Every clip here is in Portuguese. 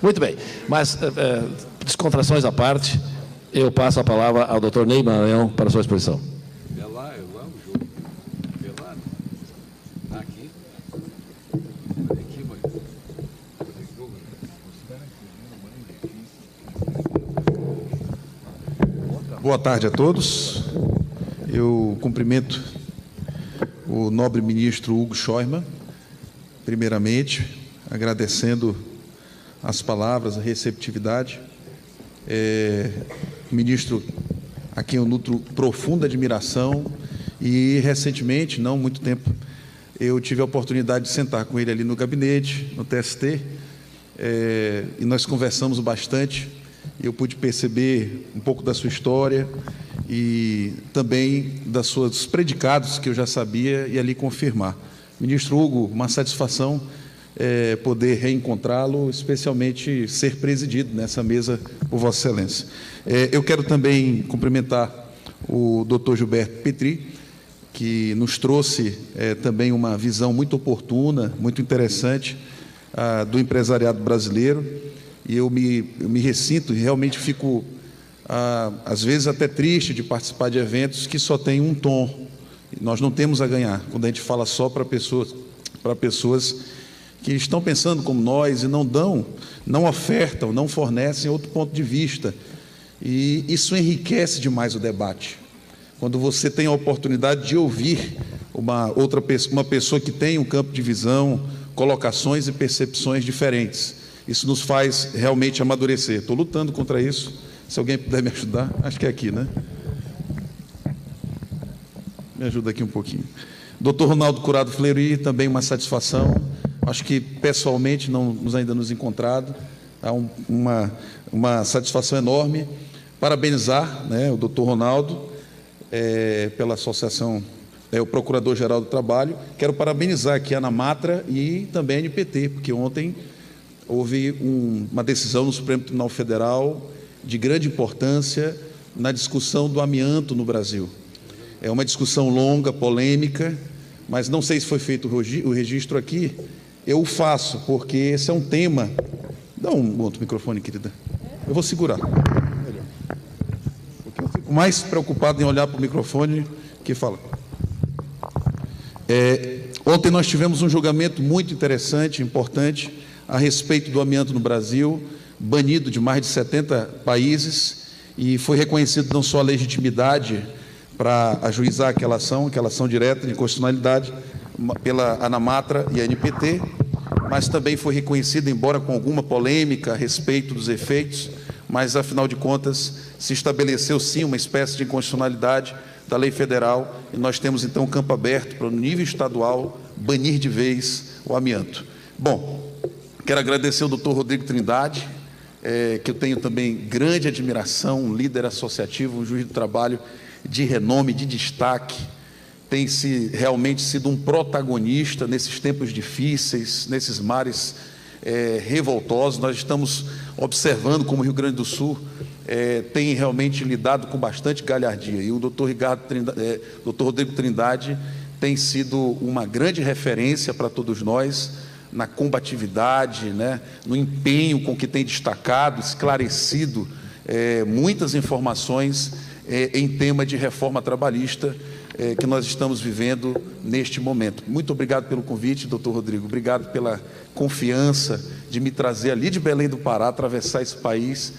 Muito bem, mas descontrações à parte, eu passo a palavra ao Dr. Ney Maranhão para a sua exposição. É lá o jogo. É lá. Aqui. Aqui, mãe. Boa tarde a todos. Eu cumprimento o nobre ministro Hugo Scheuermann, primeiramente, agradecendo as palavras, a receptividade. Ministro a quem eu nutro profunda admiração e, recentemente, não muito tempo, eu tive a oportunidade de sentar com ele ali no gabinete, no TST, e nós conversamos bastante. Eu pude perceber um pouco da sua história e também dos predicados que eu já sabia e ali confirmar. Ministro Hugo, uma satisfação poder reencontrá-lo, especialmente ser presidido nessa mesa por Vossa Excelência. Eu quero também cumprimentar o Dr. Gilberto Petri, que nos trouxe também uma visão muito oportuna, muito interessante do empresariado brasileiro, e eu me ressinto e realmente fico, às vezes, até triste de participar de eventos que só têm um tom. Nós não temos a ganhar quando a gente fala só para pessoas que estão pensando como nós e não ofertam, não fornecem outro ponto de vista. E isso enriquece demais o debate. Quando você tem a oportunidade de ouvir uma pessoa que tem um campo de visão, colocações e percepções diferentes. Isso nos faz realmente amadurecer. Estou lutando contra isso. Se alguém puder me ajudar, acho que é aqui, né? Me ajuda aqui um pouquinho. Dr. Ronaldo Curado Fleury, também uma satisfação. Acho que, pessoalmente, não ainda nos encontrado. Há uma satisfação enorme. Parabenizar, né, o Dr. Ronaldo pela associação, o Procurador-Geral do Trabalho. Quero parabenizar aqui a ANAMATRA e também a NPT, porque ontem houve uma decisão no Supremo Tribunal Federal de grande importância na discussão do amianto no Brasil. É uma discussão longa, polêmica, mas não sei se foi feito o registro aqui. Eu o faço, porque esse é um tema... Dá um outro microfone, querida. Eu vou segurar. Melhor. Porque eu fico mais preocupado em olhar para o microfone que falar. Ontem nós tivemos um julgamento muito interessante, importante, a respeito do amianto no Brasil, banido de mais de 70 países, e foi reconhecido não só a legitimidade para ajuizar aquela ação direta de constitucionalidade pela ANAMATRA e a NPT, mas também foi reconhecido, embora com alguma polêmica a respeito dos efeitos, mas, afinal de contas, se estabeleceu, sim, uma espécie de inconstitucionalidade da lei federal, e nós temos, então, um campo aberto para, no nível estadual, banir de vez o amianto. Bom, quero agradecer ao doutor Rodrigo Trindade, que eu tenho também grande admiração, um líder associativo, um juiz do trabalho de renome, de destaque, tem realmente sido um protagonista nesses tempos difíceis, nesses mares revoltosos. Nós estamos observando como o Rio Grande do Sul tem realmente lidado com bastante galhardia, e o doutor Rodrigo Trindade tem sido uma grande referência para todos nós, na combatividade, né, no empenho com que tem destacado, esclarecido muitas informações em tema de reforma trabalhista que nós estamos vivendo neste momento. Muito obrigado pelo convite, doutor Rodrigo. Obrigado pela confiança de me trazer ali de Belém do Pará, atravessar esse país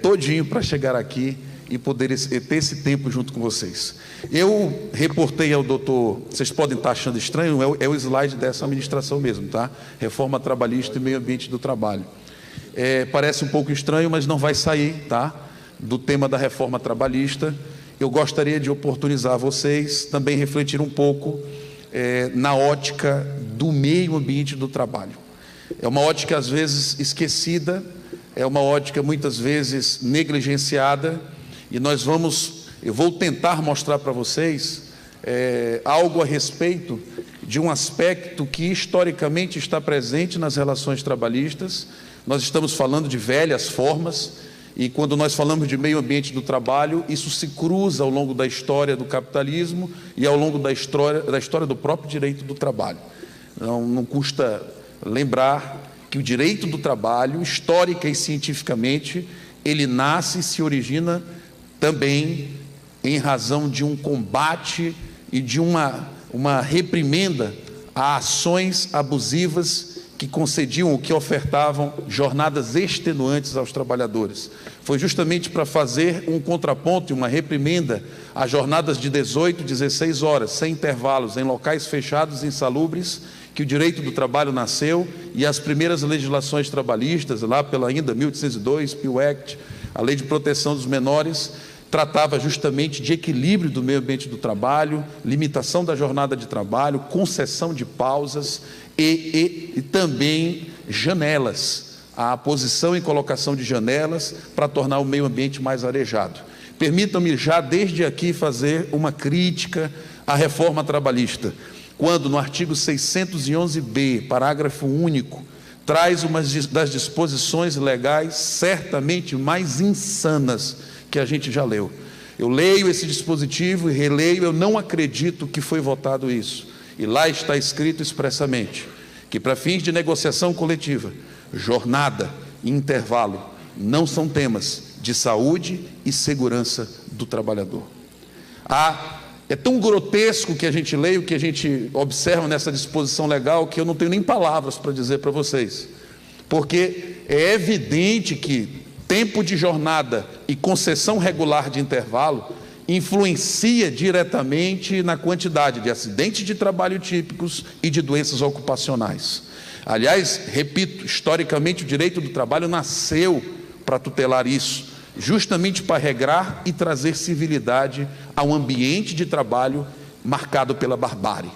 todinho para chegar aqui e poder ter esse tempo junto com vocês. Eu reportei ao doutor, vocês podem estar achando estranho, é o slide dessa administração mesmo, tá? Reforma trabalhista e meio ambiente do trabalho. Parece um pouco estranho, mas não vai sair, tá, do tema da reforma trabalhista. Eu gostaria de oportunizar vocês também refletir um pouco na ótica do meio ambiente do trabalho. É uma ótica, às vezes, esquecida, é uma ótica, muitas vezes, negligenciada, e eu vou tentar mostrar para vocês algo a respeito de um aspecto que, historicamente, está presente nas relações trabalhistas. Nós estamos falando de velhas formas, e quando nós falamos de meio ambiente do trabalho, isso se cruza ao longo da história do capitalismo e ao longo da história do próprio direito do trabalho. Não custa lembrar que o direito do trabalho, histórica e cientificamente, ele nasce e se origina também em razão de um combate e de uma reprimenda a ações abusivas que concediam, que ofertavam jornadas extenuantes aos trabalhadores. Foi justamente para fazer um contraponto e uma reprimenda a jornadas de 18, 16 horas, sem intervalos, em locais fechados e insalubres, que o direito do trabalho nasceu, e as primeiras legislações trabalhistas, lá pela ainda 1802, Peel Act, a Lei de Proteção dos Menores, tratava justamente de equilíbrio do meio ambiente do trabalho, limitação da jornada de trabalho, concessão de pausas e também janelas, a posição e colocação de janelas para tornar o meio ambiente mais arejado. Permitam-me já desde aqui fazer uma crítica à reforma trabalhista, quando no artigo 611b, parágrafo único, traz uma das disposições legais certamente mais insanas que a gente já leu. Eu leio esse dispositivo e releio, eu não acredito que foi votado isso. E lá está escrito expressamente que, para fins de negociação coletiva, jornada e intervalo não são temas de saúde e segurança do trabalhador. É tão grotesco que a gente lê, o que a gente observa nessa disposição legal, que eu não tenho nem palavras para dizer para vocês. Porque é evidente que tempo de jornada e concessão regular de intervalo influencia diretamente na quantidade de acidentes de trabalho típicos e de doenças ocupacionais. Aliás, repito, historicamente o direito do trabalho nasceu para tutelar isso, justamente para regrar e trazer civilidade a um ambiente de trabalho marcado pela barbárie.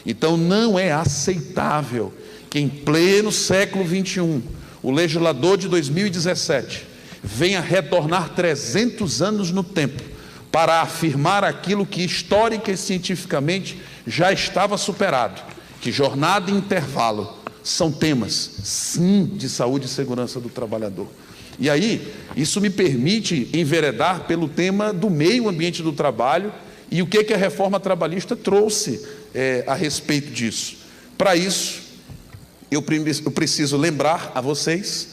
Então não é aceitável que em pleno século XXI, o legislador de 2017 venha retornar 300 anos no tempo para afirmar aquilo que histórica e cientificamente já estava superado, que jornada e intervalo são temas, sim, de saúde e segurança do trabalhador. E aí, isso me permite enveredar pelo tema do meio ambiente do trabalho e o que a reforma trabalhista trouxe a respeito disso. Para isso, eu preciso lembrar a vocês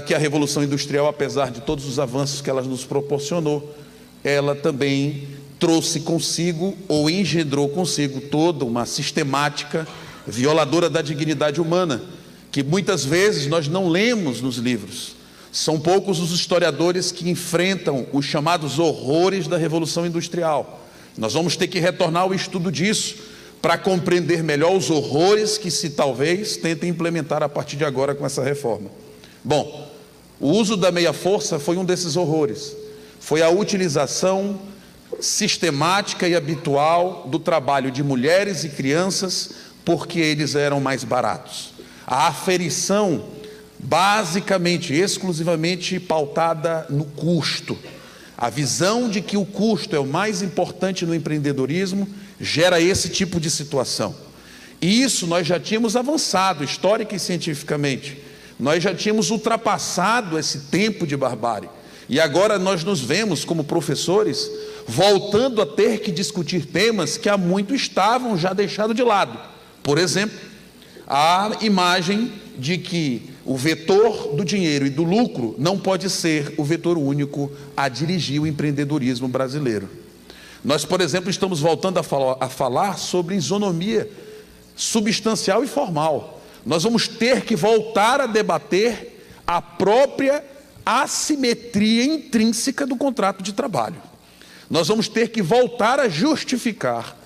que a Revolução Industrial, apesar de todos os avanços que ela nos proporcionou, ela também trouxe consigo ou engendrou consigo toda uma sistemática violadora da dignidade humana, que muitas vezes nós não lemos nos livros. São poucos os historiadores que enfrentam os chamados horrores da Revolução Industrial. Nós vamos ter que retornar ao estudo disso para compreender melhor os horrores que se talvez tentem implementar a partir de agora com essa reforma. Bom, o uso da meia-força foi um desses horrores. Foi a utilização sistemática e habitual do trabalho de mulheres e crianças porque eles eram mais baratos. A aferição basicamente, exclusivamente pautada no custo. A visão de que o custo é o mais importante no empreendedorismo gera esse tipo de situação. E isso nós já tínhamos avançado, histórica e cientificamente. Nós já tínhamos ultrapassado esse tempo de barbárie. E agora nós nos vemos, como professores, voltando a ter que discutir temas que há muito estavam já deixados de lado. Por exemplo, a imagem de que o vetor do dinheiro e do lucro não pode ser o vetor único a dirigir o empreendedorismo brasileiro. Nós, por exemplo, estamos voltando a falar sobre isonomia substancial e formal. Nós vamos ter que voltar a debater a própria assimetria intrínseca do contrato de trabalho. Nós vamos ter que voltar a justificar,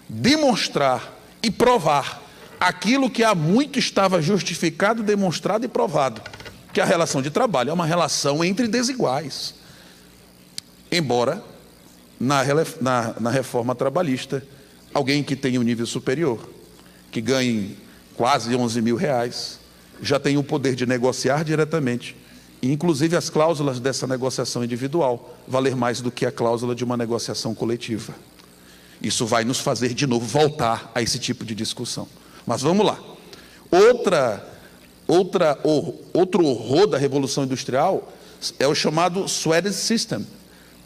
demonstrar e provar aquilo que há muito estava justificado, demonstrado e provado, que a relação de trabalho é uma relação entre desiguais. Embora, na reforma trabalhista, alguém que tenha um nível superior, que ganhe quase 11 mil reais, já tem o poder de negociar diretamente, e inclusive as cláusulas dessa negociação individual valer mais do que a cláusula de uma negociação coletiva. Isso vai nos fazer de novo voltar a esse tipo de discussão. Mas vamos lá. Outro horror da Revolução Industrial é o chamado Sweated System.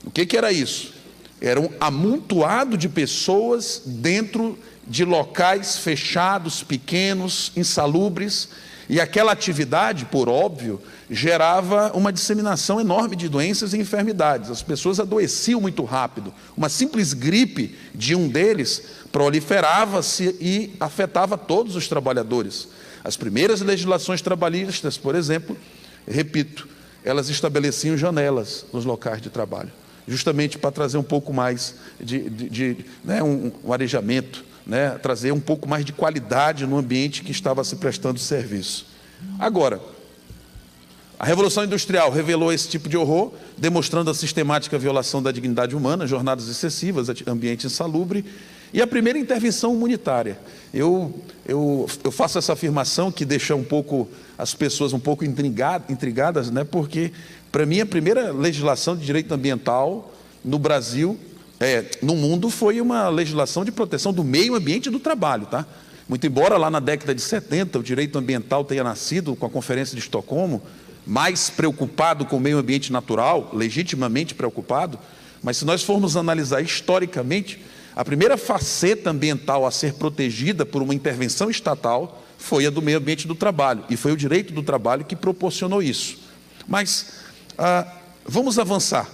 O que era isso? Era um amontoado de pessoas dentro de locais fechados, pequenos, insalubres, e aquela atividade, por óbvio, gerava uma disseminação enorme de doenças e enfermidades. As pessoas adoeciam muito rápido. Uma simples gripe de um deles proliferava-se e afetava todos os trabalhadores. As primeiras legislações trabalhistas, por exemplo, repito, elas estabeleciam janelas nos locais de trabalho, justamente para trazer um pouco mais um arejamento, trazer um pouco mais de qualidade no ambiente que estava se prestando serviço. Agora, a Revolução Industrial revelou esse tipo de horror, demonstrando a sistemática violação da dignidade humana, jornadas excessivas, ambiente insalubre, e a primeira intervenção humanitária. Eu faço essa afirmação que deixa um pouco as pessoas um pouco intrigadas, porque, para mim, a primeira legislação de direito ambiental no Brasil, no mundo, foi uma legislação de proteção do meio ambiente e do trabalho, tá? Muito embora lá na década de 70 o direito ambiental tenha nascido com a Conferência de Estocolmo, mais preocupado com o meio ambiente natural, legitimamente preocupado, mas se nós formos analisar historicamente, a primeira faceta ambiental a ser protegida por uma intervenção estatal foi a do meio ambiente do trabalho, e foi o direito do trabalho que proporcionou isso. Mas vamos avançar.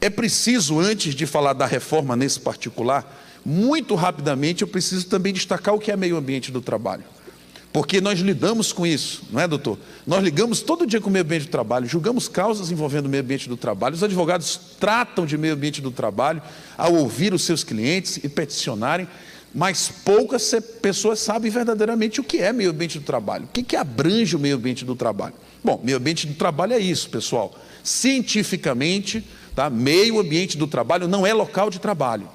É preciso, antes de falar da reforma nesse particular, muito rapidamente eu preciso também destacar o que é meio ambiente do trabalho. Porque nós lidamos com isso, não é, doutor? Nós ligamos todo dia com o meio ambiente do trabalho, julgamos causas envolvendo o meio ambiente do trabalho, os advogados tratam de meio ambiente do trabalho ao ouvir os seus clientes e peticionarem, mas poucas pessoas sabem verdadeiramente o que é meio ambiente do trabalho, o que abrange o meio ambiente do trabalho. Bom, meio ambiente do trabalho é isso, pessoal. Cientificamente, tá? Meio ambiente do trabalho não é local de trabalho.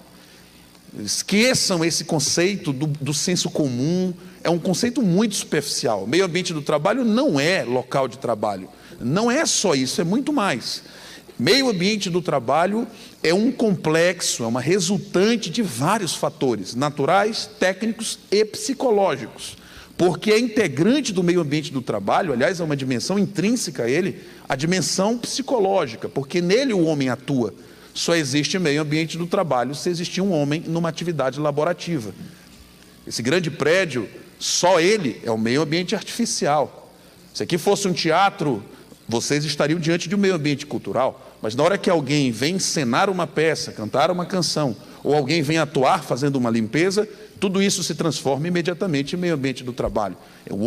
Esqueçam esse conceito do senso comum, é um conceito muito superficial. Meio ambiente do trabalho não é local de trabalho, não é só isso, é muito mais. Meio ambiente do trabalho é um complexo, é uma resultante de vários fatores, naturais, técnicos e psicológicos, porque é integrante do meio ambiente do trabalho, aliás, é uma dimensão intrínseca a ele, a dimensão psicológica, porque nele o homem atua. Só existe meio ambiente do trabalho se existir um homem numa atividade laborativa. Esse grande prédio, só ele é o meio ambiente artificial. Se aqui fosse um teatro, vocês estariam diante de um meio ambiente cultural, mas na hora que alguém vem encenar uma peça, cantar uma canção, ou alguém vem atuar fazendo uma limpeza, tudo isso se transforma imediatamente em meio ambiente do trabalho. É o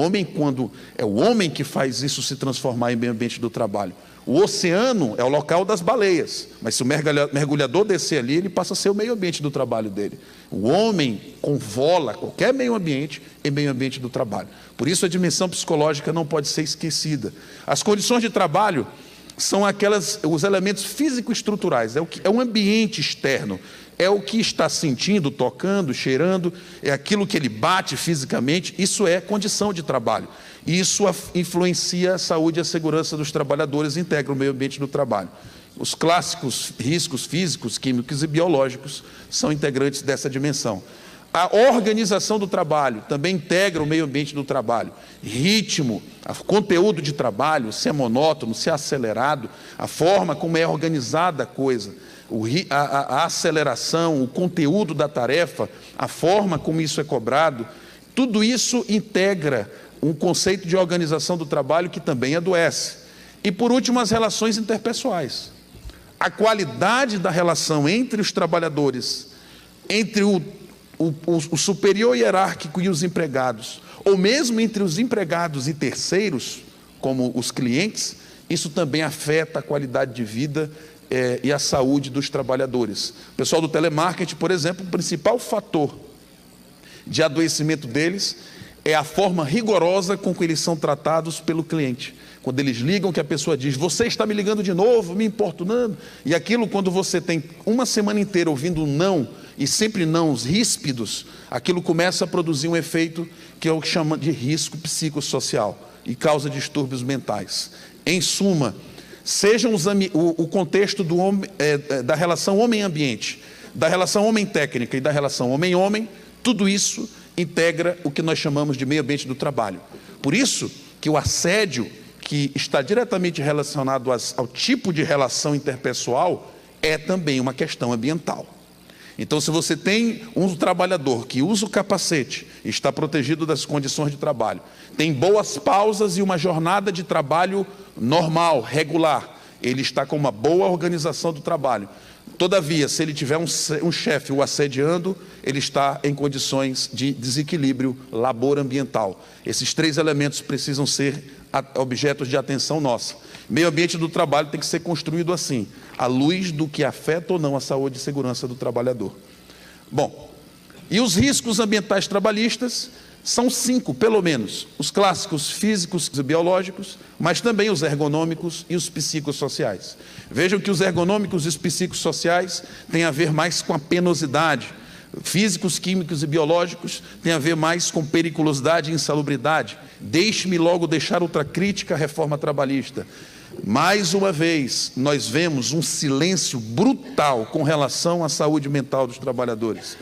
homem que faz isso se transformar em meio ambiente do trabalho. O oceano é o local das baleias, mas se o mergulhador descer ali, ele passa a ser o meio ambiente do trabalho dele. O homem convola qualquer meio ambiente em meio ambiente do trabalho. Por isso a dimensão psicológica não pode ser esquecida. As condições de trabalho são os elementos físico-estruturais, é um ambiente externo, é o que está sentindo, tocando, cheirando, é aquilo que ele bate fisicamente, isso é condição de trabalho. E isso influencia a saúde e a segurança dos trabalhadores, integra o meio ambiente do trabalho. Os clássicos riscos físicos, químicos e biológicos são integrantes dessa dimensão. A organização do trabalho também integra o meio ambiente do trabalho. Ritmo, conteúdo de trabalho, se é monótono, se é acelerado, a forma como é organizada a coisa, a aceleração, o conteúdo da tarefa, a forma como isso é cobrado, tudo isso integra um conceito de organização do trabalho que também adoece. E, por último, as relações interpessoais. A qualidade da relação entre os trabalhadores, entre o superior hierárquico e os empregados, ou mesmo entre os empregados e terceiros, como os clientes, isso também afeta a qualidade de vida e a saúde dos trabalhadores. O pessoal do telemarketing, por exemplo, o principal fator de adoecimento deles é a forma rigorosa com que eles são tratados pelo cliente. Quando eles ligam, que a pessoa diz, você está me ligando de novo, me importunando, e aquilo, quando você tem uma semana inteira ouvindo não, e sempre nãos ríspidos, aquilo começa a produzir um efeito que é o que chama de risco psicossocial e causa distúrbios mentais. Em suma, sejam o contexto da relação homem-ambiente, da relação homem-técnica e da relação homem-homem, tudo isso integra o que nós chamamos de meio ambiente do trabalho. Por isso que o assédio, que está diretamente relacionado ao tipo de relação interpessoal, é também uma questão ambiental. Então, se você tem um trabalhador que usa o capacete, está protegido das condições de trabalho, tem boas pausas e uma jornada de trabalho normal, regular, ele está com uma boa organização do trabalho. Todavia, se ele tiver um chefe o assediando, ele está em condições de desequilíbrio labor-ambiental. Esses 3 elementos precisam ser objetos de atenção nossa. Meio ambiente do trabalho tem que ser construído assim, à luz do que afeta ou não a saúde e segurança do trabalhador. Bom, e os riscos ambientais trabalhistas são 5, pelo menos. Os clássicos físicos e biológicos, mas também os ergonômicos e os psicossociais. Vejam que os ergonômicos e os psicossociais têm a ver mais com a penosidade. Físicos, químicos e biológicos têm a ver mais com periculosidade e insalubridade. Deixe-me logo deixar outra crítica à reforma trabalhista. Mais uma vez, nós vemos um silêncio brutal com relação à saúde mental dos trabalhadores.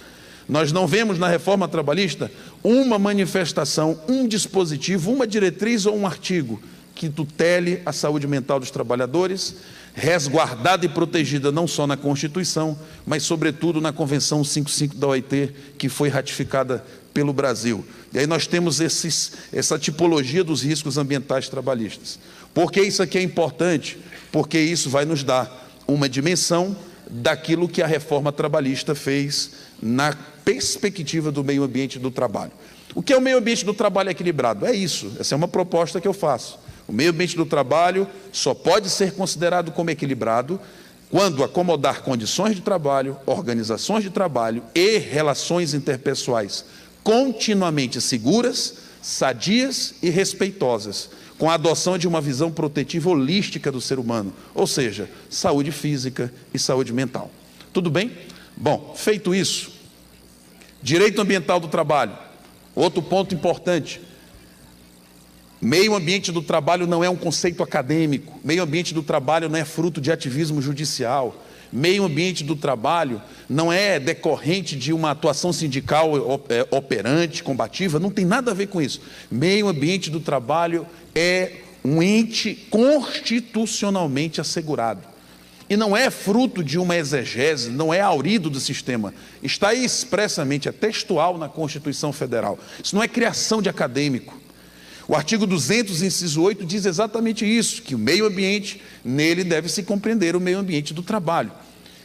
Nós não vemos na reforma trabalhista uma manifestação, um dispositivo, uma diretriz ou um artigo que tutele a saúde mental dos trabalhadores, resguardada e protegida não só na Constituição, mas sobretudo na Convenção 55 da OIT, que foi ratificada pelo Brasil. E aí nós temos essa tipologia dos riscos ambientais trabalhistas. Por que isso aqui é importante? Porque isso vai nos dar uma dimensão daquilo que a reforma trabalhista fez na perspectiva do meio ambiente do trabalho. O que é o meio ambiente do trabalho equilibrado? É isso, essa é uma proposta que eu faço. O meio ambiente do trabalho só pode ser considerado como equilibrado quando acomodar condições de trabalho, organizações de trabalho e relações interpessoais continuamente seguras, sadias e respeitosas, com a adoção de uma visão protetiva holística do ser humano, ou seja, saúde física e saúde mental. Tudo bem? Bom, feito isso, direito ambiental do trabalho, outro ponto importante. Meio ambiente do trabalho não é um conceito acadêmico, meio ambiente do trabalho não é fruto de ativismo judicial, meio ambiente do trabalho não é decorrente de uma atuação sindical operante, combativa, não tem nada a ver com isso. Meio ambiente do trabalho é um ente constitucionalmente assegurado. E não é fruto de uma exegese, não é aurido do sistema. Está aí expressamente, é textual na Constituição Federal. Isso não é criação de acadêmico. O artigo 200, inciso 8, diz exatamente isso, que o meio ambiente, nele deve-se compreender o meio ambiente do trabalho.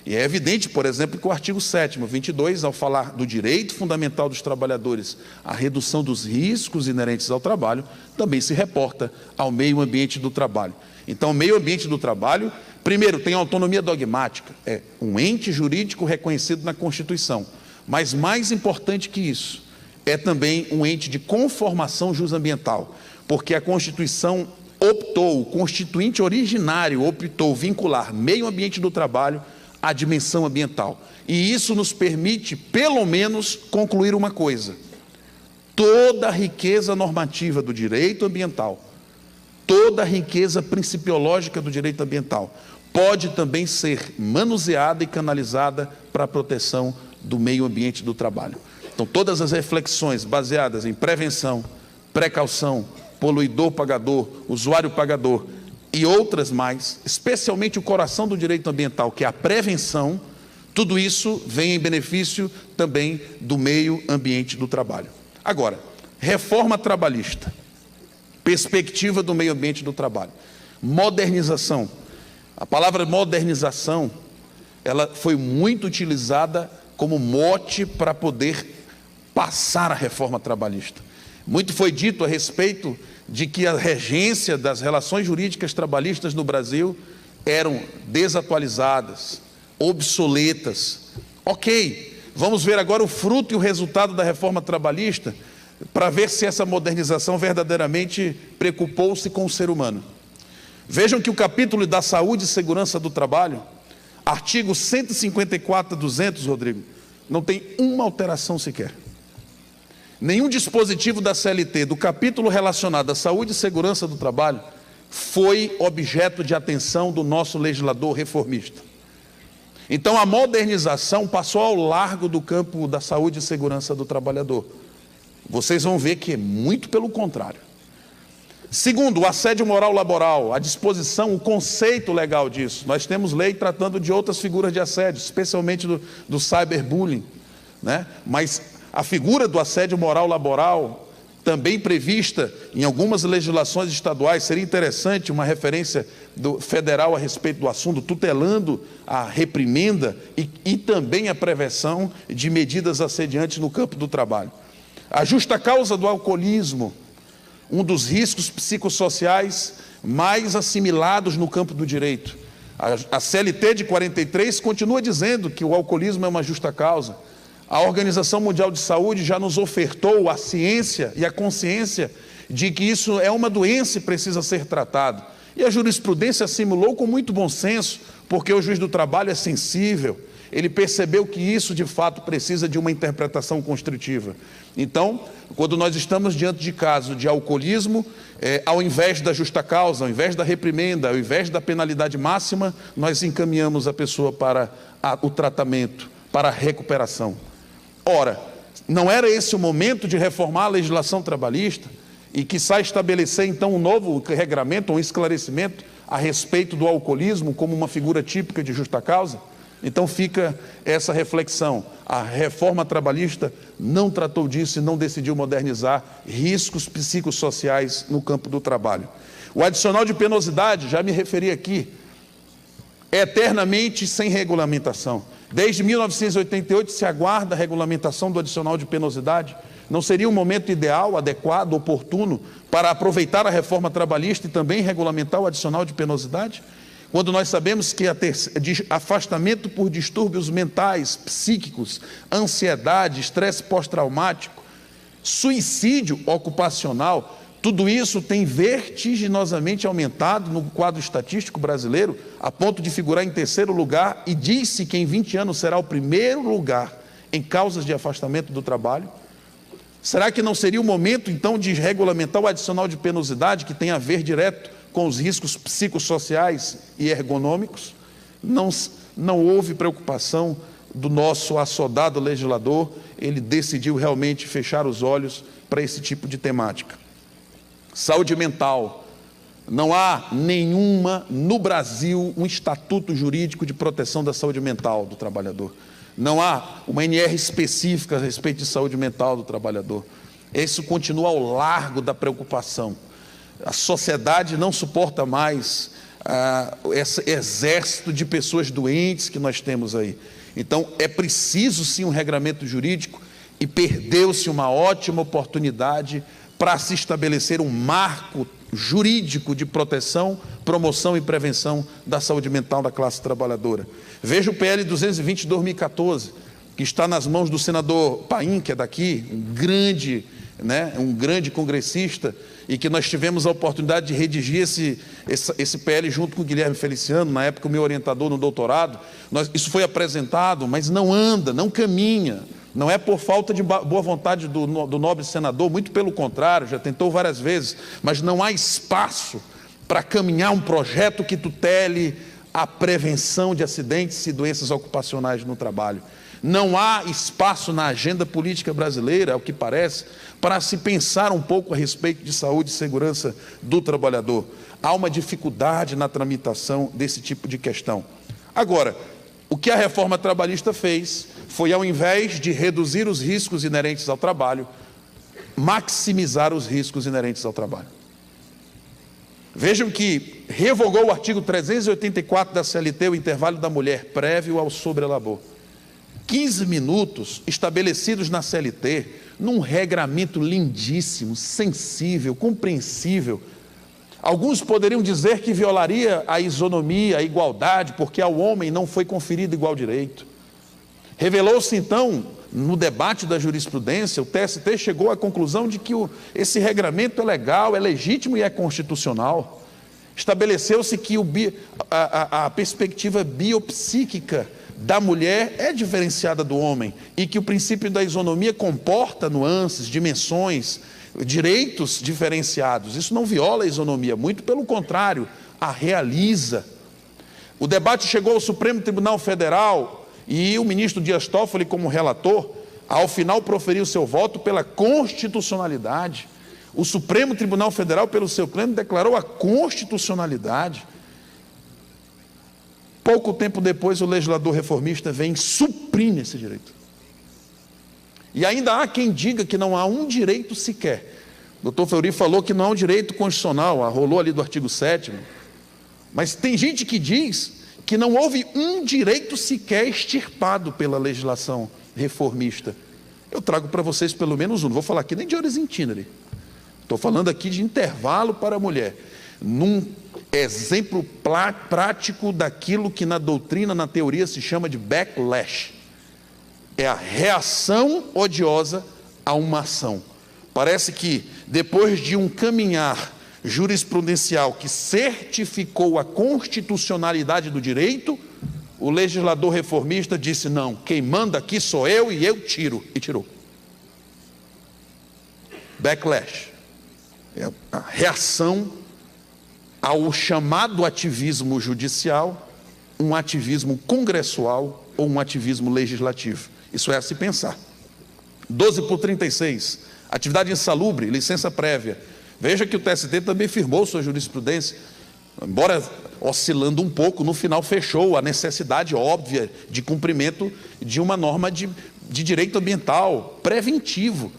E é evidente, por exemplo, que o artigo 7º, 22, ao falar do direito fundamental dos trabalhadores à redução dos riscos inerentes ao trabalho, também se reporta ao meio ambiente do trabalho. Então, o meio ambiente do trabalho, primeiro, tem autonomia dogmática, é um ente jurídico reconhecido na Constituição, mas mais importante que isso, é também um ente de conformação jusambiental, porque a Constituição optou, o constituinte originário optou vincular meio ambiente do trabalho à dimensão ambiental. E isso nos permite, pelo menos, concluir uma coisa: toda a riqueza normativa do direito ambiental, toda a riqueza principiológica do direito ambiental, pode também ser manuseada e canalizada para a proteção do meio ambiente do trabalho. Então, todas as reflexões baseadas em prevenção, precaução, poluidor-pagador, usuário-pagador e outras mais, especialmente o coração do direito ambiental, que é a prevenção, tudo isso vem em benefício também do meio ambiente do trabalho. Agora, reforma trabalhista, perspectiva do meio ambiente do trabalho, modernização. A palavra modernização, ela foi muito utilizada como mote para poder passar a reforma trabalhista. Muito foi dito a respeito de que a regência das relações jurídicas trabalhistas no Brasil eram desatualizadas, obsoletas. Ok, vamos ver agora o fruto e o resultado da reforma trabalhista para ver se essa modernização verdadeiramente preocupou-se com o ser humano. Vejam que o capítulo da saúde e segurança do trabalho, artigo 154 a 200, Rodrigo, não tem uma alteração sequer. Nenhum dispositivo da CLT, do capítulo relacionado à saúde e segurança do trabalho, foi objeto de atenção do nosso legislador reformista. Então, a modernização passou ao largo do campo da saúde e segurança do trabalhador. Vocês vão ver que é muito pelo contrário. Segundo, o assédio moral laboral, a disposição, o conceito legal disso. Nós temos lei tratando de outras figuras de assédio, especialmente do cyberbullying, né? Mas a figura do assédio moral laboral, também prevista em algumas legislações estaduais, seria interessante uma referência federal a respeito do assunto, tutelando a reprimenda e também a prevenção de medidas assediantes no campo do trabalho. A justa causa do alcoolismo, um dos riscos psicossociais mais assimilados no campo do direito. A CLT de 43 continua dizendo que o alcoolismo é uma justa causa. A Organização Mundial de Saúde já nos ofertou a ciência e a consciência de que isso é uma doença e precisa ser tratado. E a jurisprudência assimilou com muito bom senso, porque o juiz do trabalho é sensível, ele percebeu que isso de fato precisa de uma interpretação constritiva. Então, quando nós estamos diante de caso de alcoolismo, ao invés da justa causa, ao invés da reprimenda, ao invés da penalidade máxima, nós encaminhamos a pessoa para o tratamento, para a recuperação. Ora, não era esse o momento de reformar a legislação trabalhista e quiçá estabelecer então um novo regramento, um esclarecimento a respeito do alcoolismo como uma figura típica de justa causa? Então fica essa reflexão. A reforma trabalhista não tratou disso e não decidiu modernizar riscos psicossociais no campo do trabalho. O adicional de penosidade, já me referi aqui, é eternamente sem regulamentação. Desde 1988 se aguarda a regulamentação do adicional de penosidade. Não seria um momento ideal, adequado, oportuno para aproveitar a reforma trabalhista e também regulamentar o adicional de penosidade? Quando nós sabemos que afastamento por distúrbios mentais, psíquicos, ansiedade, estresse pós-traumático, suicídio ocupacional, tudo isso tem vertiginosamente aumentado no quadro estatístico brasileiro, a ponto de figurar em terceiro lugar, e diz-se que em 20 anos será o primeiro lugar em causas de afastamento do trabalho. Será que não seria o momento, então, de regulamentar o adicional de penosidade, que tem a ver direto com os riscos psicossociais e ergonômicos? Não houve preocupação do nosso assodado legislador, ele decidiu realmente fechar os olhos para esse tipo de temática. Saúde mental. Não há no Brasil, um estatuto jurídico de proteção da saúde mental do trabalhador. Não há uma NR específica a respeito de saúde mental do trabalhador. Isso continua ao largo da preocupação. A sociedade não suporta mais esse exército de pessoas doentes que nós temos aí. Então, é preciso sim um regramento jurídico, e perdeu-se uma ótima oportunidade para se estabelecer um marco jurídico de proteção, promoção e prevenção da saúde mental da classe trabalhadora. Veja o PL 220 de 2014, que está nas mãos do senador Paim, que é daqui, um grande congressista, e que nós tivemos a oportunidade de redigir esse PL junto com o Guilherme Feliciano, na época o meu orientador no doutorado. Isso foi apresentado, mas não anda, não caminha. Não é por falta de boa vontade do nobre senador, muito pelo contrário, já tentou várias vezes, mas não há espaço para caminhar um projeto que tutele a prevenção de acidentes e doenças ocupacionais no trabalho. Não há espaço na agenda política brasileira, ao que parece, para se pensar um pouco a respeito de saúde e segurança do trabalhador. Há uma dificuldade na tramitação desse tipo de questão. Agora, o que a reforma trabalhista fez foi, ao invés de reduzir os riscos inerentes ao trabalho, maximizar os riscos inerentes ao trabalho. Vejam que revogou o artigo 384 da CLT, o intervalo da mulher prévio ao sobrelabor. 15 minutos estabelecidos na CLT, num regramento lindíssimo, sensível, compreensível. Alguns poderiam dizer que violaria a isonomia, a igualdade, porque ao homem não foi conferido igual direito. Revelou-se então, no debate da jurisprudência, o TST chegou à conclusão de que esse regramento é legal, é legítimo e é constitucional. Estabeleceu-se que a perspectiva biopsíquica da mulher é diferenciada do homem e que o princípio da isonomia comporta nuances, dimensões, direitos diferenciados. Isso não viola a isonomia, muito pelo contrário, a realiza. O debate chegou ao Supremo Tribunal Federal e o ministro Dias Toffoli, como relator, ao final proferiu seu voto pela constitucionalidade. O Supremo Tribunal Federal, pelo seu pleno, declarou a constitucionalidade. Pouco tempo depois, o legislador reformista vem e suprime esse direito. E ainda há quem diga que não há um direito sequer. O doutor Fleury falou que não há um direito constitucional, rolou ali do artigo 7º. Mas tem gente que diz que não houve um direito sequer extirpado pela legislação reformista. Eu trago para vocês pelo menos um, não vou falar aqui nem de horas itinere. Estou falando aqui de intervalo para a mulher. Num exemplo prático daquilo que na doutrina, na teoria, se chama de backlash. É a reação odiosa a uma ação. Parece que, depois de um caminhar jurisprudencial que certificou a constitucionalidade do direito, o legislador reformista disse: não, quem manda aqui sou eu e eu tiro. E tirou. Backlash. É a reação ao chamado ativismo judicial, um ativismo congressual ou um ativismo legislativo. Isso é a se pensar. 12/36, atividade insalubre, licença prévia. Veja que o TST também firmou sua jurisprudência, embora oscilando um pouco, no final fechou a necessidade óbvia de cumprimento de uma norma de direito ambiental preventivo.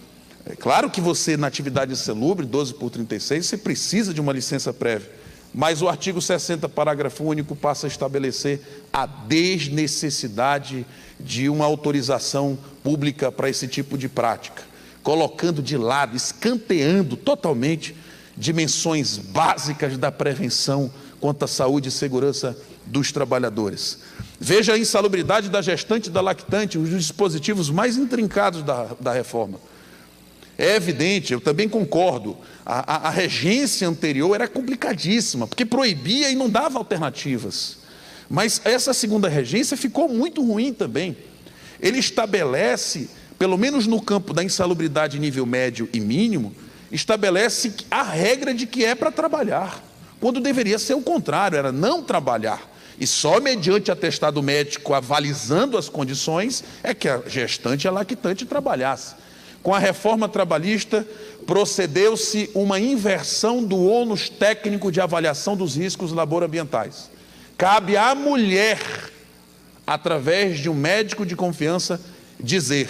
É claro que você, na atividade insalubre, 12/36, você precisa de uma licença prévia, mas o artigo 60, parágrafo único, passa a estabelecer a desnecessidade de uma autorização pública para esse tipo de prática, colocando de lado, escanteando totalmente dimensões básicas da prevenção quanto à saúde e segurança dos trabalhadores. Veja a insalubridade da gestante e da lactante, os dispositivos mais intrincados da reforma. É evidente, eu também concordo, a regência anterior era complicadíssima, porque proibia e não dava alternativas. Mas essa segunda regência ficou muito ruim também. Ele estabelece, pelo menos no campo da insalubridade nível médio e mínimo, estabelece a regra de que é para trabalhar, quando deveria ser o contrário, era não trabalhar. E só mediante atestado médico avalizando as condições é que a gestante e a lactante trabalhasse. Com a reforma trabalhista, procedeu-se uma inversão do ônus técnico de avaliação dos riscos laboral-ambientais. Cabe à mulher, através de um médico de confiança, dizer: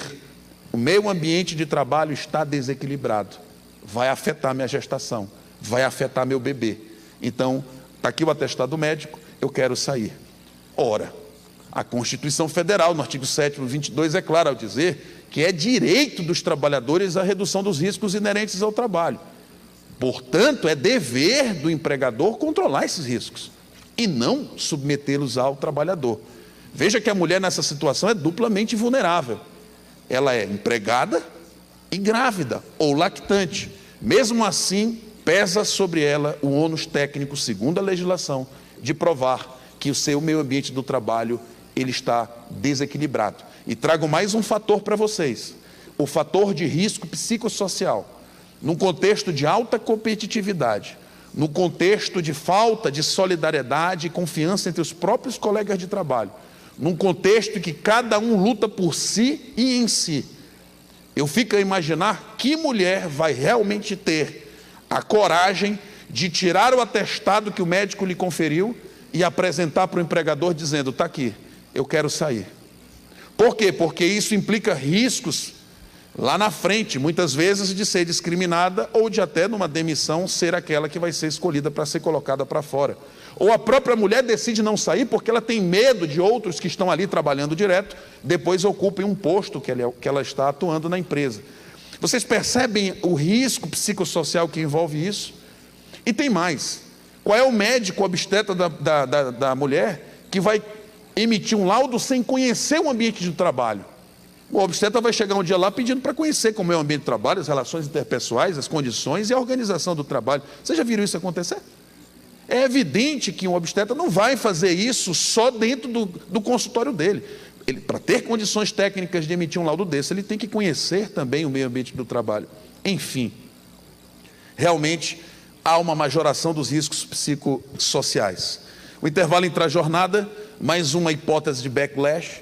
o meu ambiente de trabalho está desequilibrado, vai afetar minha gestação, vai afetar meu bebê. Então, está aqui o atestado médico, eu quero sair. Ora, a Constituição Federal, no artigo 7º, 22, é clara ao dizer que é direito dos trabalhadores a redução dos riscos inerentes ao trabalho. Portanto, é dever do empregador controlar esses riscos e não submetê-los ao trabalhador. Veja que a mulher nessa situação é duplamente vulnerável. Ela é empregada e grávida ou lactante. Mesmo assim, pesa sobre ela o ônus técnico, segundo a legislação, de provar que o seu meio ambiente do trabalho ele está desequilibrado. E trago mais um fator para vocês, o fator de risco psicossocial. Num contexto de alta competitividade, no contexto de falta de solidariedade e confiança entre os próprios colegas de trabalho, num contexto que cada um luta por si e em si, eu fico a imaginar que mulher vai realmente ter a coragem de tirar o atestado que o médico lhe conferiu e apresentar para o empregador dizendo: está aqui, eu quero sair. Por quê? Porque isso implica riscos lá na frente, muitas vezes de ser discriminada ou de até numa demissão ser aquela que vai ser escolhida para ser colocada para fora. Ou a própria mulher decide não sair porque ela tem medo de outros que estão ali trabalhando direto, depois ocupem um posto que ela está atuando na empresa. Vocês percebem o risco psicossocial que envolve isso? E tem mais. Qual é o médico obstetra da mulher que vai emitir um laudo sem conhecer o ambiente de trabalho? O obstetra vai chegar um dia lá pedindo para conhecer como é o ambiente de trabalho, as relações interpessoais, as condições e a organização do trabalho. Vocês já viram isso acontecer? É evidente que um obstetra não vai fazer isso só dentro do consultório dele. Para ter condições técnicas de emitir um laudo desse, ele tem que conhecer também o meio ambiente do trabalho. Enfim, realmente há uma majoração dos riscos psicossociais. O intervalo intra-jornada, mais uma hipótese de backlash.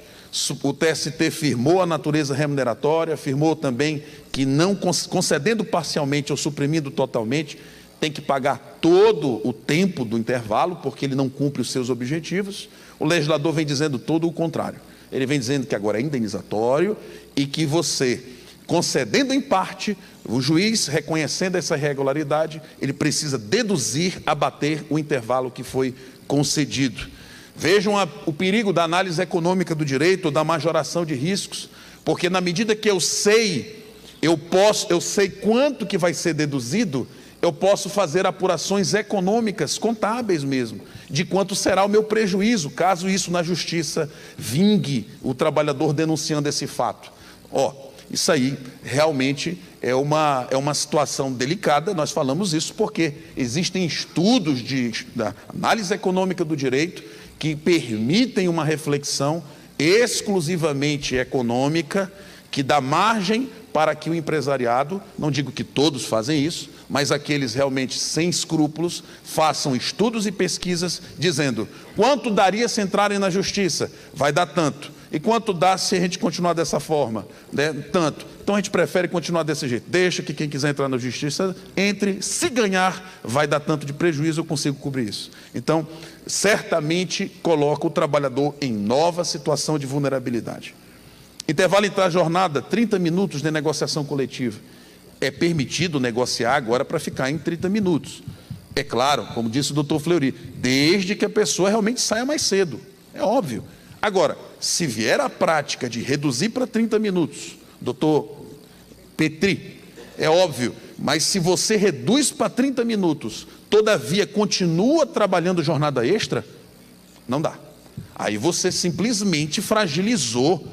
O TST firmou a natureza remuneratória, afirmou também que não concedendo parcialmente ou suprimindo totalmente, tem que pagar todo o tempo do intervalo, porque ele não cumpre os seus objetivos. O legislador vem dizendo todo o contrário. Ele vem dizendo que agora é indenizatório e que você, concedendo em parte, o juiz, reconhecendo essa irregularidade, ele precisa deduzir, abater o intervalo que foi concedido. Vejam o perigo da análise econômica do direito, ou da majoração de riscos, porque na medida que eu sei quanto que vai ser deduzido, eu posso fazer apurações econômicas, contábeis mesmo, de quanto será o meu prejuízo, caso isso na justiça vingue o trabalhador denunciando esse fato. Isso aí realmente é uma situação delicada, nós falamos isso porque existem estudos da análise econômica do direito que permitem uma reflexão exclusivamente econômica, que dá margem para que o empresariado, não digo que todos fazem isso, mas aqueles realmente sem escrúpulos, façam estudos e pesquisas dizendo quanto daria se entrarem na justiça? Vai dar tanto. E quanto dá se a gente continuar dessa forma? Tanto. Então a gente prefere continuar desse jeito. Deixa que quem quiser entrar na justiça entre. Se ganhar, vai dar tanto de prejuízo, eu consigo cobrir isso. Então, certamente coloca o trabalhador em nova situação de vulnerabilidade. Intervalo entre a jornada, 30 minutos de negociação coletiva. É permitido negociar agora para ficar em 30 minutos. É claro, como disse o doutor Fleury, desde que a pessoa realmente saia mais cedo. É óbvio. Agora, se vier a prática de reduzir para 30 minutos, doutor Petri, é óbvio, mas se você reduz para 30 minutos, todavia continua trabalhando jornada extra, não dá. Aí você simplesmente fragilizou,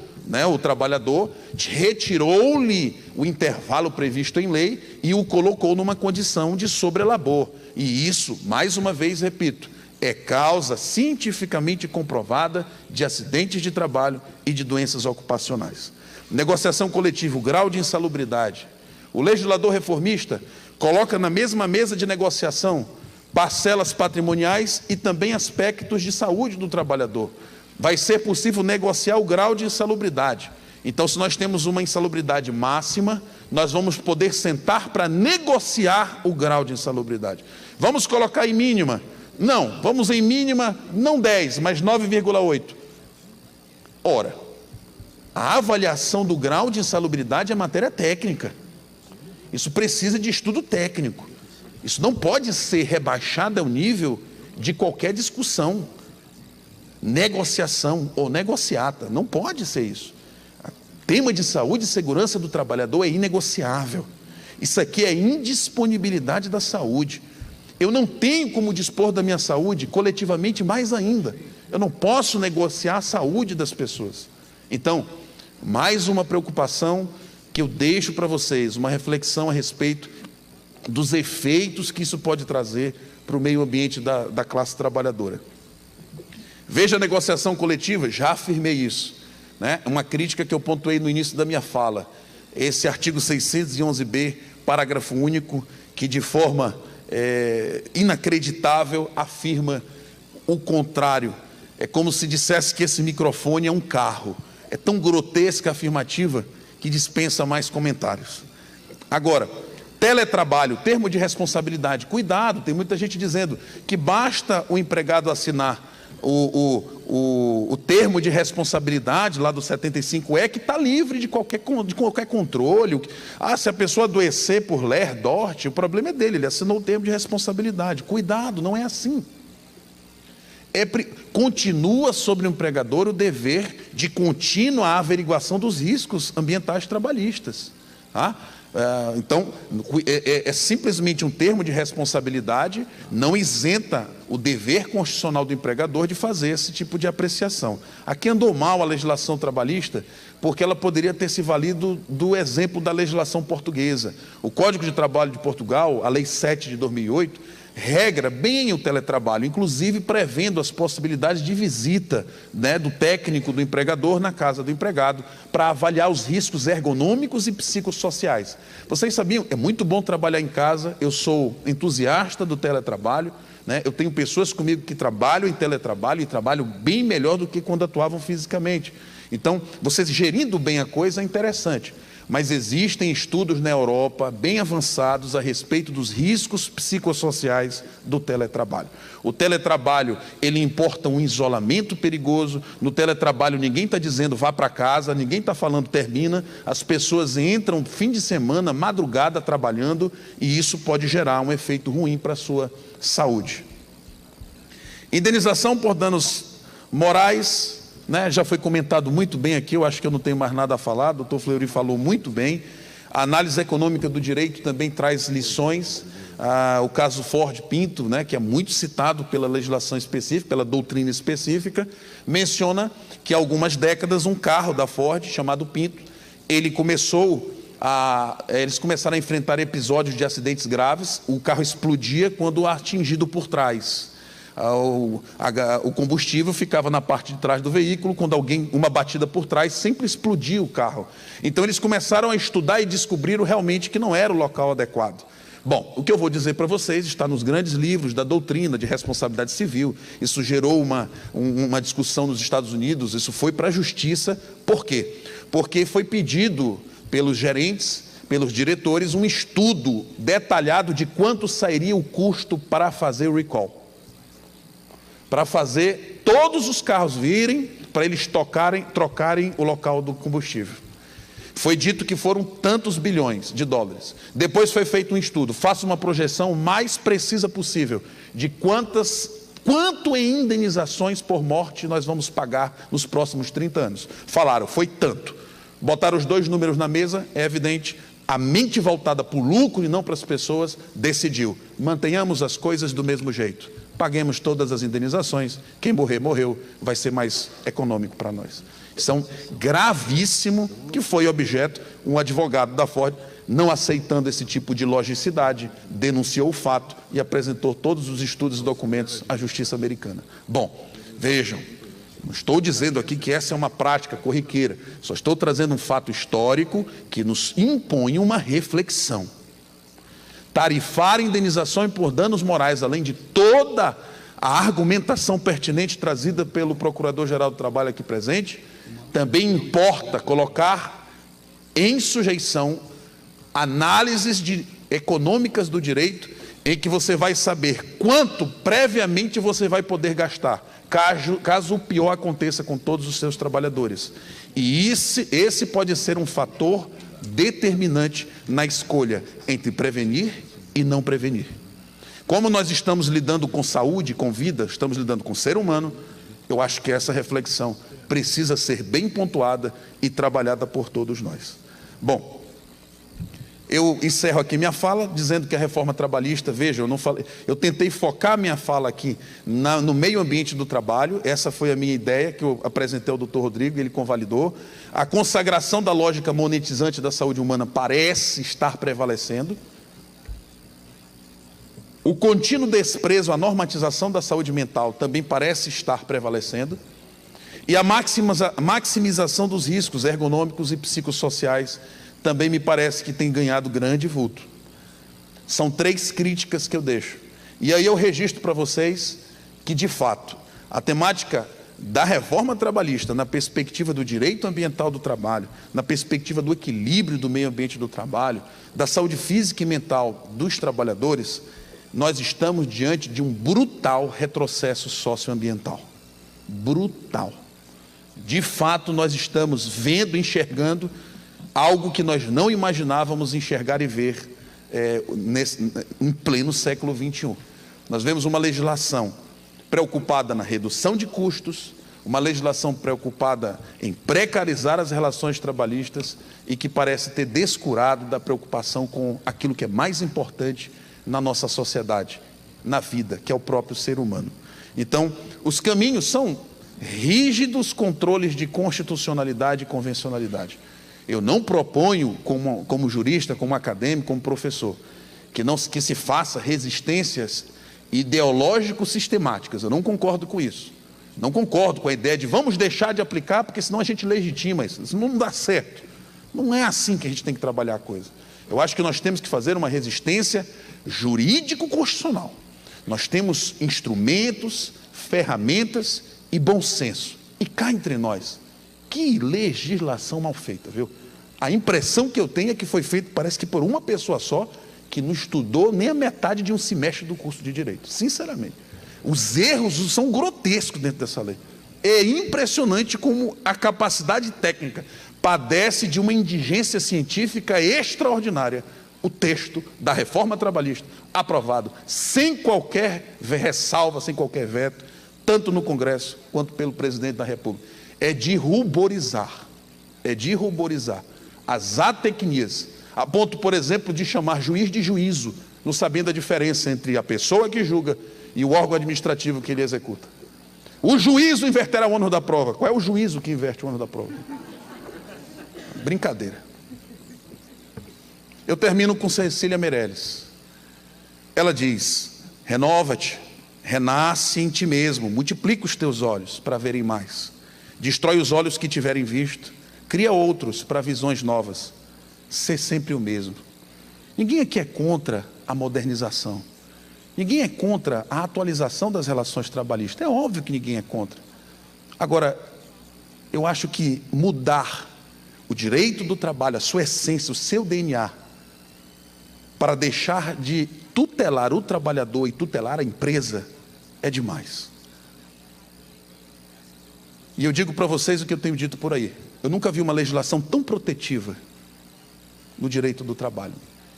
o trabalhador, retirou-lhe o intervalo previsto em lei e o colocou numa condição de sobrelabor. E isso, mais uma vez, repito, é causa cientificamente comprovada de acidentes de trabalho e de doenças ocupacionais. Negociação coletiva, o grau de insalubridade. O legislador reformista coloca na mesma mesa de negociação parcelas patrimoniais e também aspectos de saúde do trabalhador. Vai ser possível negociar o grau de insalubridade. Então, se nós temos uma insalubridade máxima, nós vamos poder sentar para negociar o grau de insalubridade. Vamos colocar em mínima. Não, vamos em mínima, não 10, mas 9,8. Ora, a avaliação do grau de insalubridade é matéria técnica. Isso precisa de estudo técnico. Isso não pode ser rebaixado ao nível de qualquer discussão, negociação ou negociata. Não pode ser isso. O tema de saúde e segurança do trabalhador é inegociável. Isso aqui é indisponibilidade da saúde. Eu não tenho como dispor da minha saúde coletivamente, mais ainda. Eu não posso negociar a saúde das pessoas. Então, mais uma preocupação que eu deixo para vocês, uma reflexão a respeito dos efeitos que isso pode trazer para o meio ambiente da classe trabalhadora. Veja a negociação coletiva, já afirmei isso, uma crítica que eu pontuei no início da minha fala. Esse artigo 611b, parágrafo único, que de forma inacreditável afirma o contrário. É como se dissesse que esse microfone é um carro. É tão grotesca a afirmativa que dispensa mais comentários. Agora, teletrabalho, termo de responsabilidade. Cuidado, tem muita gente dizendo que basta o empregado assinar o termo de responsabilidade lá do 75E, que está livre de qualquer controle. Se a pessoa adoecer por ler, dorte, o problema é dele, ele assinou o termo de responsabilidade. Cuidado, não é assim. Continua sobre o empregador o dever de contínua averiguação dos riscos ambientais trabalhistas. Então, é simplesmente um termo de responsabilidade, não isenta o dever constitucional do empregador de fazer esse tipo de apreciação. Aqui andou mal a legislação trabalhista, porque ela poderia ter se valido do exemplo da legislação portuguesa. O Código de Trabalho de Portugal, a Lei 7 de 2008, regra bem o teletrabalho, inclusive prevendo as possibilidades de visita do técnico do empregador na casa do empregado para avaliar os riscos ergonômicos e psicossociais. Vocês sabiam? É muito bom trabalhar em casa, eu sou entusiasta do teletrabalho, eu tenho pessoas comigo que trabalham em teletrabalho e trabalham bem melhor do que quando atuavam fisicamente. Então, você gerindo bem a coisa é interessante. Mas existem estudos na Europa bem avançados a respeito dos riscos psicossociais do teletrabalho. O teletrabalho, ele importa um isolamento perigoso. No teletrabalho ninguém está dizendo vá para casa, ninguém está falando termina. As pessoas entram fim de semana, madrugada trabalhando, e isso pode gerar um efeito ruim para a sua saúde. Indenização por danos morais, né, já foi comentado muito bem aqui, eu acho que eu não tenho mais nada a falar, o doutor Fleury falou muito bem. A análise econômica do direito também traz lições. O caso Ford Pinto, né, que é muito citado pela legislação específica, pela doutrina específica, menciona que há algumas décadas um carro da Ford, chamado Pinto, eles começaram a enfrentar episódios de acidentes graves. O carro explodia quando atingido por trás. O combustível ficava na parte de trás do veículo, quando uma batida por trás, sempre explodia o carro. Então eles começaram a estudar e descobriram realmente que não era o local adequado. Bom, o que eu vou dizer para vocês está nos grandes livros da doutrina de responsabilidade civil. Isso gerou uma discussão nos Estados Unidos, isso foi para a justiça. Por quê? Porque foi pedido pelos gerentes, pelos diretores, um estudo detalhado de quanto sairia o custo para fazer o recall. Para fazer todos os carros virem, para eles trocarem o local do combustível. Foi dito que foram tantos bilhões de dólares. Depois foi feito um estudo, faça uma projeção mais precisa possível de quanto em indenizações por morte nós vamos pagar nos próximos 30 anos. Falaram, foi tanto. Botaram os dois números na mesa, é evidente, a mente voltada para o lucro e não para as pessoas decidiu, mantenhamos as coisas do mesmo jeito. Paguemos todas as indenizações, quem morrer, morreu, vai ser mais econômico para nós. Isso é gravíssimo, que foi objeto, um advogado da Ford, não aceitando esse tipo de logicidade, denunciou o fato e apresentou todos os estudos e documentos à justiça americana. Bom, vejam, não estou dizendo aqui que essa é uma prática corriqueira, só estou trazendo um fato histórico que nos impõe uma reflexão. Tarifar indenização por danos morais, além de toda a argumentação pertinente trazida pelo Procurador-Geral do Trabalho aqui presente, também importa colocar em sujeição análises econômicas do direito, em que você vai saber quanto previamente você vai poder gastar, caso o pior aconteça com todos os seus trabalhadores. E esse pode ser um fator determinante na escolha entre prevenir e não prevenir. Como nós estamos lidando com saúde, com vida, estamos lidando com o ser humano, eu acho que essa reflexão precisa ser bem pontuada e trabalhada por todos nós. Bom, eu encerro aqui minha fala dizendo que a reforma trabalhista, veja, eu tentei focar minha fala aqui no meio ambiente do trabalho, essa foi a minha ideia que eu apresentei ao doutor Rodrigo, ele convalidou. A consagração da lógica monetizante da saúde humana parece estar prevalecendo. O contínuo desprezo à normatização da saúde mental também parece estar prevalecendo. E a maximização dos riscos ergonômicos e psicossociais também me parece que tem ganhado grande vulto. São 3 críticas que eu deixo. E aí eu registro para vocês que, de fato, a temática da reforma trabalhista, na perspectiva do direito ambiental do trabalho, na perspectiva do equilíbrio do meio ambiente do trabalho, da saúde física e mental dos trabalhadores, nós estamos diante de um brutal retrocesso socioambiental. Brutal. De fato, nós estamos vendo, enxergando algo que nós não imaginávamos enxergar e ver em pleno século XXI. Nós vemos uma legislação preocupada na redução de custos, uma legislação preocupada em precarizar as relações trabalhistas e que parece ter descurado da preocupação com aquilo que é mais importante na nossa sociedade, na vida, que é o próprio ser humano. Então, os caminhos são rígidos controles de constitucionalidade e convencionalidade. Eu não proponho, como jurista, como acadêmico, como professor, que se faça resistências ideológico-sistemáticas. Eu não concordo com isso. Não concordo com a ideia de vamos deixar de aplicar, porque senão a gente legitima isso. Isso não dá certo. Não é assim que a gente tem que trabalhar a coisa. Eu acho que nós temos que fazer uma resistência jurídico-constitucional. Nós temos instrumentos, ferramentas e bom senso. E cá entre nós, Que legislação mal feita, viu? A impressão que eu tenho é que foi feito, parece que por uma pessoa só, que não estudou nem a metade de um semestre do curso de Direito, sinceramente. Os erros são grotescos dentro dessa lei. É impressionante como a capacidade técnica padece de uma indigência científica extraordinária. O texto da reforma trabalhista, aprovado, sem qualquer ressalva, sem qualquer veto, tanto no Congresso quanto pelo presidente da República. É de ruborizar as atecnias, a ponto, por exemplo, de chamar juiz de juízo, não sabendo a diferença entre a pessoa que julga e o órgão administrativo que ele executa. O juízo inverterá o ônus da prova. Qual é o juízo que inverte o ônus da prova? Brincadeira. Eu termino com Cecília Meirelles. Ela diz: renova-te, renasce em ti mesmo, multiplica os teus olhos para verem mais, destrói os olhos que tiverem visto, cria outros para visões novas, ser sempre o mesmo. Ninguém aqui é contra a modernização, ninguém é contra a atualização das relações trabalhistas, é óbvio que ninguém é contra. Agora, eu acho que mudar o direito do trabalho, a sua essência, o seu DNA, para deixar de tutelar o trabalhador e tutelar a empresa, é demais. E eu digo para vocês o que eu tenho dito por aí. Eu nunca vi uma legislação tão protetiva no direito do trabalho.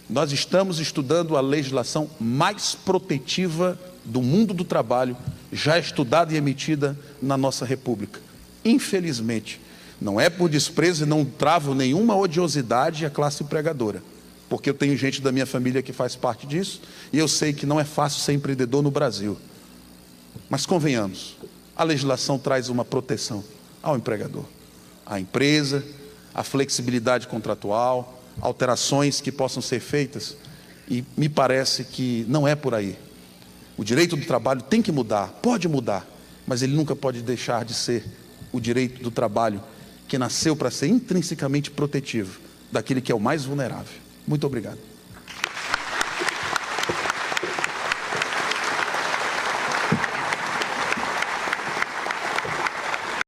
Nós estamos estudando a legislação mais protetiva do mundo do trabalho, já estudada e emitida na nossa República. Infelizmente, não é por desprezo e não travo nenhuma odiosidade à classe empregadora, porque eu tenho gente da minha família que faz parte disso, e eu sei que não é fácil ser empreendedor no Brasil. Mas convenhamos, a legislação traz uma proteção ao empregador, à empresa, à flexibilidade contratual, alterações que possam ser feitas, e me parece que não é por aí. O direito do trabalho tem que mudar, pode mudar, mas ele nunca pode deixar de ser o direito do trabalho que nasceu para ser intrinsecamente protetivo daquele que é o mais vulnerável. Muito obrigado.